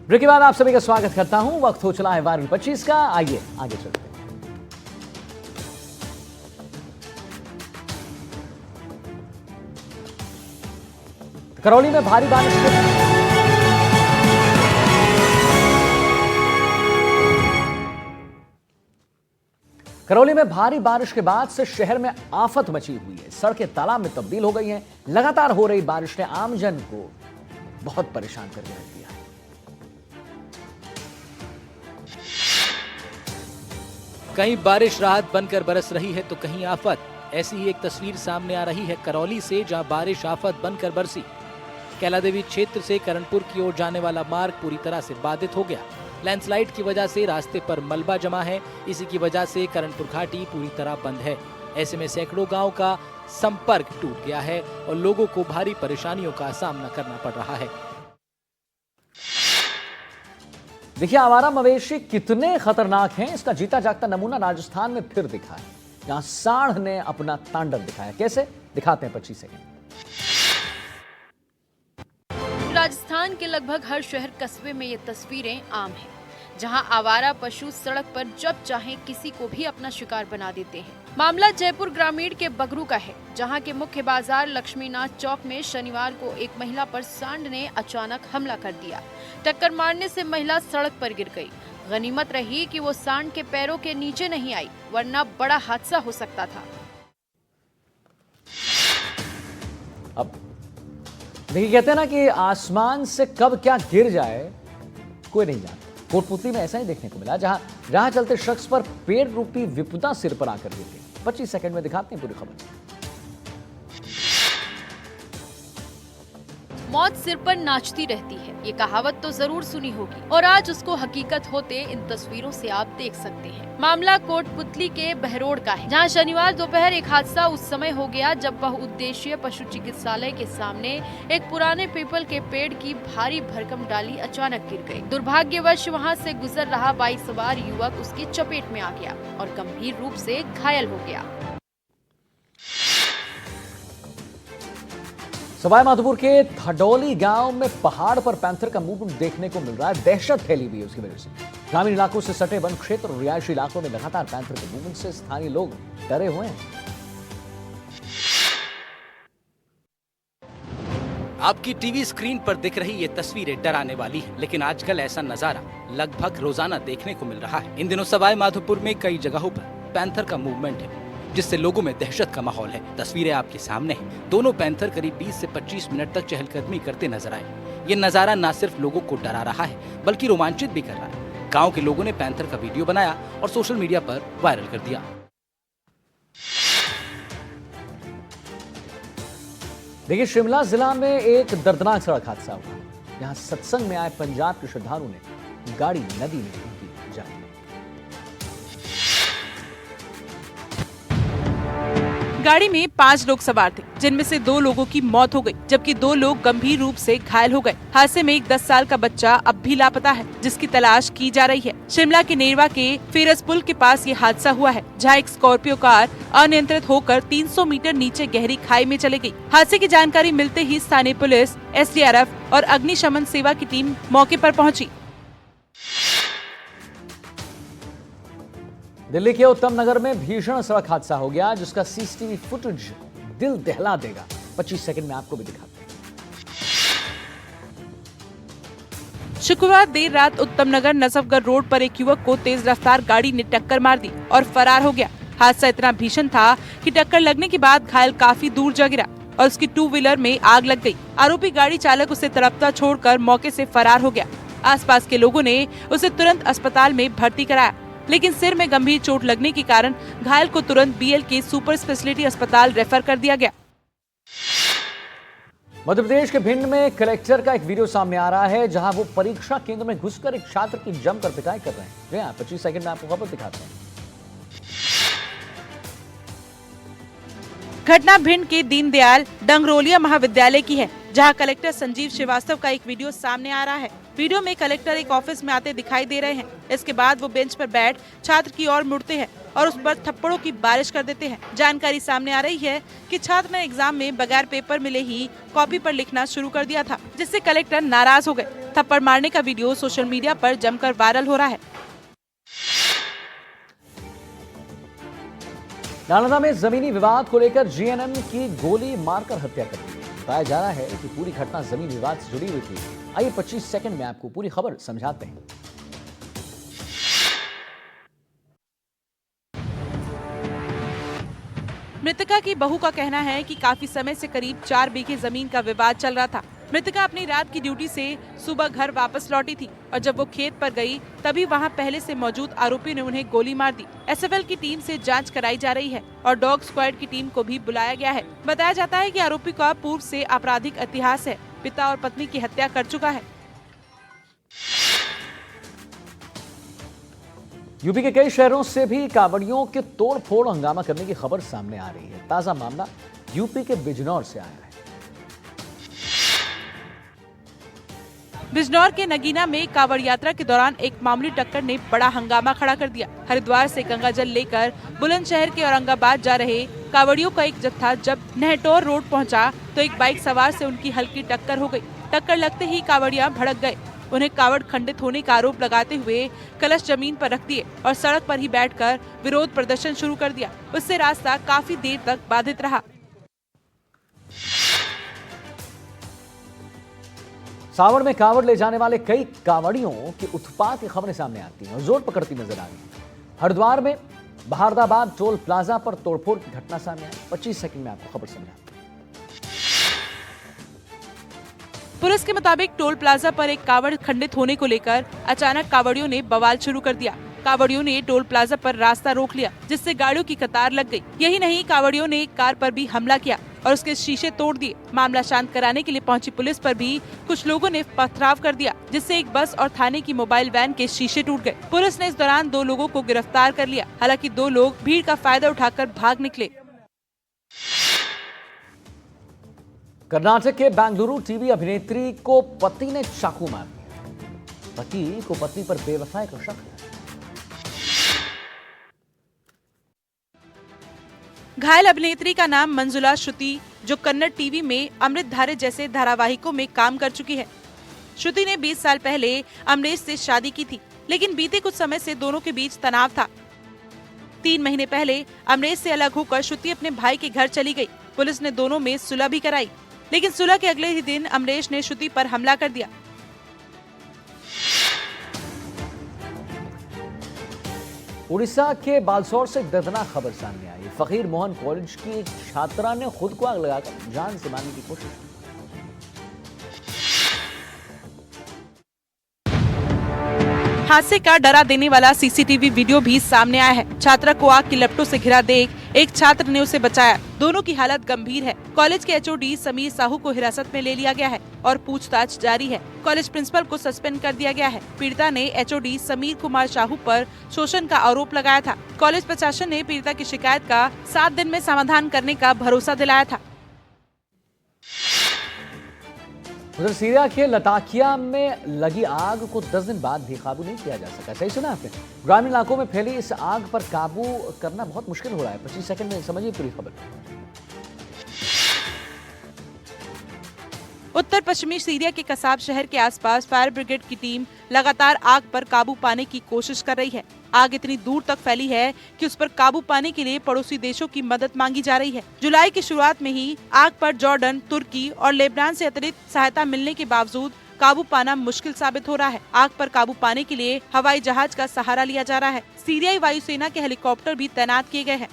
Break के बाद आप सभी का स्वागत करता हूं। वक्त हो चला है 12:25 का। आइए आगे चलते हैं। करौली में भारी बारिश के बाद से शहर में आफत मची हुई है। सड़कें तालाब में तब्दील हो गई हैं। लगातार हो रही बारिश ने आमजन को बहुत परेशान करके रख दिया है। कहीं बारिश राहत बनकर बरस रही है तो कहीं आफत। ऐसी ही एक तस्वीर सामने आ रही है करौली से, जहां बारिश आफत बनकर बरसी। कैलादेवी क्षेत्र से करणपुर की ओर जाने वाला मार्ग पूरी तरह से बाधित हो गया। लैंडस्लाइड की वजह से रास्ते पर मलबा जमा है। इसी की वजह से करणपुर घाटी पूरी तरह बंद है। ऐसे में सैकड़ों गांव का संपर्क टूट गया है और लोगों को भारी परेशानियों का सामना करना पड़ रहा है। देखिए, आवारा मवेशी कितने खतरनाक हैं, इसका जीता जागता नमूना राजस्थान में फिर दिखा है। यहां सांड ने अपना तांडव दिखाया। कैसे, दिखाते हैं 25 सेकंड। राजस्थान के लगभग हर शहर कस्बे में ये तस्वीरें आम हैं, जहां आवारा पशु सड़क पर जब चाहें किसी को भी अपना शिकार बना देते हैं। मामला जयपुर ग्रामीण के बगरू का है, जहां के मुख्य बाजार लक्ष्मीनाथ चौक में शनिवार को एक महिला पर सांड ने अचानक हमला कर दिया। टक्कर मारने से महिला सड़क पर गिर गई। गनीमत रही कि वो सांड के पैरों के नीचे नहीं आई, वरना बड़ा हादसा हो सकता था। अब देखिए, कहते हैं ना कि आसमान से कब क्या गिर जाए कोई नहीं जानता। कोटपुतली में ऐसा ही देखने को मिला, जहां राह चलते शख्स पर पेड़ रूपी विपदा सिर पर आकर गिर गई। 25 सेकंड में दिखाते हैं पूरी खबर। मौत सिर पर नाचती रहती है, ये कहावत तो जरूर सुनी होगी, और आज उसको हकीकत होते इन तस्वीरों से आप देख सकते हैं। मामला कोटपुतली के बहरोड का है, जहां शनिवार दोपहर एक हादसा उस समय हो गया जब बहुउद्देशीय पशु चिकित्सालय के सामने एक पुराने पीपल के पेड़ की भारी भरकम डाली अचानक गिर गई। दुर्भाग्यवश वहां से गुजर रहा बाइक सवार युवक उसकी चपेट में आ गया और गंभीर रूप से घायल हो गया। सवाई माधोपुर के थडौली गांव में पहाड़ पर पैंथर का मूवमेंट देखने को मिल रहा है। दहशत फैली हुई है उसकी वजह से। ग्रामीण इलाकों से सटे वन क्षेत्र और रिहायशी इलाकों में लगातार पैंथर के मूवमेंट से स्थानीय लोग डरे हुए हैं। आपकी टीवी स्क्रीन पर दिख रही ये तस्वीरें डराने वाली हैं, लेकिन आजकल ऐसा नजारा लगभग रोजाना देखने को मिल रहा है। इन दिनों सवाई माधोपुर में कई जगहों पर पैंथर का मूवमेंट है, जिससे लोगों में दहशत का माहौल है। तस्वीरें आपके सामने हैं। दोनों पैंथर करीब 20 से 25 मिनट तक चहलकदमी करते नजर आए। ये नजारा न सिर्फ लोगों को डरा रहा है, बल्कि रोमांचित भी कर रहा है। गांव के लोगों ने पैंथर का वीडियो बनाया और सोशल मीडिया पर वायरल कर दिया। देखिए, शिमला जिला में एक दर्दनाक सड़क हादसा हुआ। यहां सत्संग में आए पंजाब के श्रद्धालुओं ने गाड़ी नदी में उनकी जान दी। गाड़ी में 5 लोग सवार थे, जिनमें से 2 लोगों की मौत हो गई, जबकि 2 लोग गंभीर रूप से घायल हो गए। हादसे में एक 10 साल का बच्चा अब भी लापता है, जिसकी तलाश की जा रही है। शिमला के नेरवा के फेरस पुल के पास ये हादसा हुआ है, जहां एक स्कॉर्पियो कार अनियंत्रित होकर 300 मीटर नीचे गहरी खाई में चली गई। हादसे की जानकारी मिलते ही स्थानीय पुलिस, SDRF और अग्निशमन सेवा की टीम मौके पर पहुंची। दिल्ली के उत्तम नगर में भीषण सड़क हादसा हो गया, जिसका CCTV फुटेज दिल दहला देगा। 25 सेकंड में आपको भी दिखाते हैं। शुक्रवार देर रात उत्तम नगर नसफगढ़ रोड पर एक युवक को तेज रफ्तार गाड़ी ने टक्कर मार दी और फरार हो गया। हादसा इतना भीषण था कि टक्कर लगने के बाद घायल काफी दूर जा गिरा और उसकी 2 व्हीलर में आग लग गई। आरोपी गाड़ी चालक उसे तड़पता छोड़कर मौके से फरार हो गया। आसपास के लोगों ने उसे तुरंत अस्पताल में भर्ती कराया, लेकिन सिर में गंभीर चोट लगने के कारण घायल को तुरंत BLK सुपर स्पेशलिटी अस्पताल रेफर कर दिया गया। मध्य प्रदेश के भिंड में कलेक्टर का एक वीडियो सामने आ रहा है, जहां वो परीक्षा केंद्र में घुसकर एक छात्र की जमकर पिटाई कर रहे हैं। जी हां, 25 सेकंड में आपको खबर दिखाते हैं। घटना भिंड के दीनदयाल डंगरोलिया महाविद्यालय की है, जहां कलेक्टर संजीव श्रीवास्तव का एक वीडियो सामने आ रहा है। वीडियो में कलेक्टर एक ऑफिस में आते दिखाई दे रहे हैं। इसके बाद वो बेंच पर बैठ छात्र की ओर मुड़ते हैं और उस पर थप्पड़ों की बारिश कर देते हैं। जानकारी सामने आ रही है कि छात्र ने एग्जाम में बगैर पेपर मिले ही कॉपी पर लिखना शुरू कर दिया था, जिससे कलेक्टर नाराज हो गए। थप्पड़ मारने का वीडियो सोशल मीडिया पर जमकर वायरल हो रहा है। नालंदा में जमीनी विवाद को लेकर जीएनएम की गोली मारकर हत्या कर दी। बताया जा रहा है कि पूरी घटना जमीन विवाद से जुड़ी हुई थी। आइए 25 सेकंड में आपको पूरी खबर समझाते हैं। मृतका की बहू का कहना है कि काफी समय से करीब 4 बीघे जमीन का विवाद चल रहा था। मृतका अपनी रात की ड्यूटी से सुबह घर वापस लौटी थी और जब वो खेत पर गई तभी वहां पहले से मौजूद आरोपी ने उन्हें गोली मार दी। एसएफएल की टीम से जांच कराई जा रही है और डॉग स्क्वाड की टीम को भी बुलाया गया है। बताया जाता है कि आरोपी का पूर्व से आपराधिक इतिहास है। पिता और पत्नी की हत्या कर चुका है। यूपी के कई शहरों से भी कांवड़ियों के तोड़-फोड़ हंगामा करने की खबर सामने आ रही है। ताजा मामला यूपी के बिजनौर से आया है। बिजनौर के नगीना में कांवड़ यात्रा के दौरान एक मामूली टक्कर ने बड़ा हंगामा खड़ा कर दिया। हरिद्वार से गंगाजल लेकर बुलंदशहर के औरंगाबाद जा रहे कांवड़ियों का एक जत्था जब नेहटौर रोड पहुंचा तो एक बाइक सवार से उनकी हल्की टक्कर हो गई। टक्कर लगते ही कांवड़िया भड़क गए। उन्हें कांवड़ खंडित होने का आरोप लगाते हुए कलश जमीन पर रख दिए और सड़क पर ही बैठकर विरोध प्रदर्शन शुरू कर दिया। उससे रास्ता काफी देर तक बाधित रहा। सावन में कांवड़ ले जाने वाले कई कांवड़ियों के उत्पात की खबरें सामने आती हैं और जोर पकड़ती नजर आ रही हैं। हरिद्वार में बहारदाबाद टोल प्लाजा पर तोड़फोड़ की घटना सामने आई। 25 सेकंड में आपको खबर समझाते हैं। पुलिस के मुताबिक टोल प्लाजा पर एक कांवड़ खंडित होने को लेकर अचानक कांवड़ियों ने बवाल शुरू कर दिया। कांवड़ियों ने टोल प्लाजा पर रास्ता रोक लिया, जिससे गाड़ियों की कतार लग गई। यही नहीं, कांवड़ियों ने एक कार पर भी हमला किया और उसके शीशे तोड़ दिए। मामला शांत कराने के लिए पहुंची पुलिस पर भी कुछ लोगों ने पथराव कर दिया, जिससे एक बस और थाने की मोबाइल वैन के शीशे टूट गए। पुलिस ने इस दौरान 2 लोगों को गिरफ्तार कर लिया। हालांकि 2 लोग भीड़ का फायदा उठाकर भाग निकले। कर्नाटक के बेंगलुरु टीवी अभिनेत्री को पति ने चाकू मार दिया। पति को पत्नी पर बेवफाई का शक है। घायल अभिनेत्री का नाम मंजुला श्रुति, जो कन्नड़ टीवी में अमृत धारे जैसे धारावाहिकों में काम कर चुकी है। श्रुति ने 20 साल पहले अमरीश से शादी की थी, लेकिन बीते कुछ समय से दोनों के बीच तनाव था। 3 महीने पहले अमरीश से अलग होकर श्रुति अपने भाई के घर चली गई। पुलिस ने दोनों में सुलह भी कराई, लेकिन सुलह के अगले ही दिन अमरीश ने श्रुति पर हमला कर दिया। उड़ीसा के बालसोर से दर्दनाक खबर सामने आई। फकीर मोहन कॉलेज की एक छात्रा ने खुद को आग लगाकर जान से मारने की कोशिश की। हादसे का डरा देने वाला सीसीटीवी वीडियो भी सामने आया है। छात्रा को आग की लपटों से घिरा देख एक छात्र ने उसे बचाया। दोनों की हालत गंभीर है। कॉलेज के एचओडी समीर साहू को हिरासत में ले लिया गया है और पूछताछ जारी है। कॉलेज प्रिंसिपल को सस्पेंड कर दिया गया है। पीड़िता ने एचओडी समीर कुमार साहू पर शोषण का आरोप लगाया था। कॉलेज प्रशासन ने पीड़िता की शिकायत का 7 दिन में समाधान करने का भरोसा दिलाया था। उधर सीरिया के लताकिया में लगी आग को 10 दिन बाद भी काबू नहीं किया जा सका। सही सुना आपने। ग्रामीण इलाकों में फैली इस आग पर काबू करना बहुत मुश्किल हो रहा है। 25 सेकंड में समझिए पूरी खबर। उत्तर पश्चिमी सीरिया के कसाब शहर के आसपास फायर ब्रिगेड की टीम लगातार आग पर काबू पाने की कोशिश कर रही है। आग इतनी दूर तक फैली है कि उस पर काबू पाने के लिए पड़ोसी देशों की मदद मांगी जा रही है। जुलाई की शुरुआत में ही आग पर जॉर्डन, तुर्की और लेबनान से अतिरिक्त सहायता मिलने के बावजूद काबू पाना मुश्किल साबित हो रहा है। आग पर काबू पाने के लिए हवाई जहाज का सहारा लिया जा रहा है। सीरियाई वायुसेना के हेलीकॉप्टर भी तैनात किए गए हैं।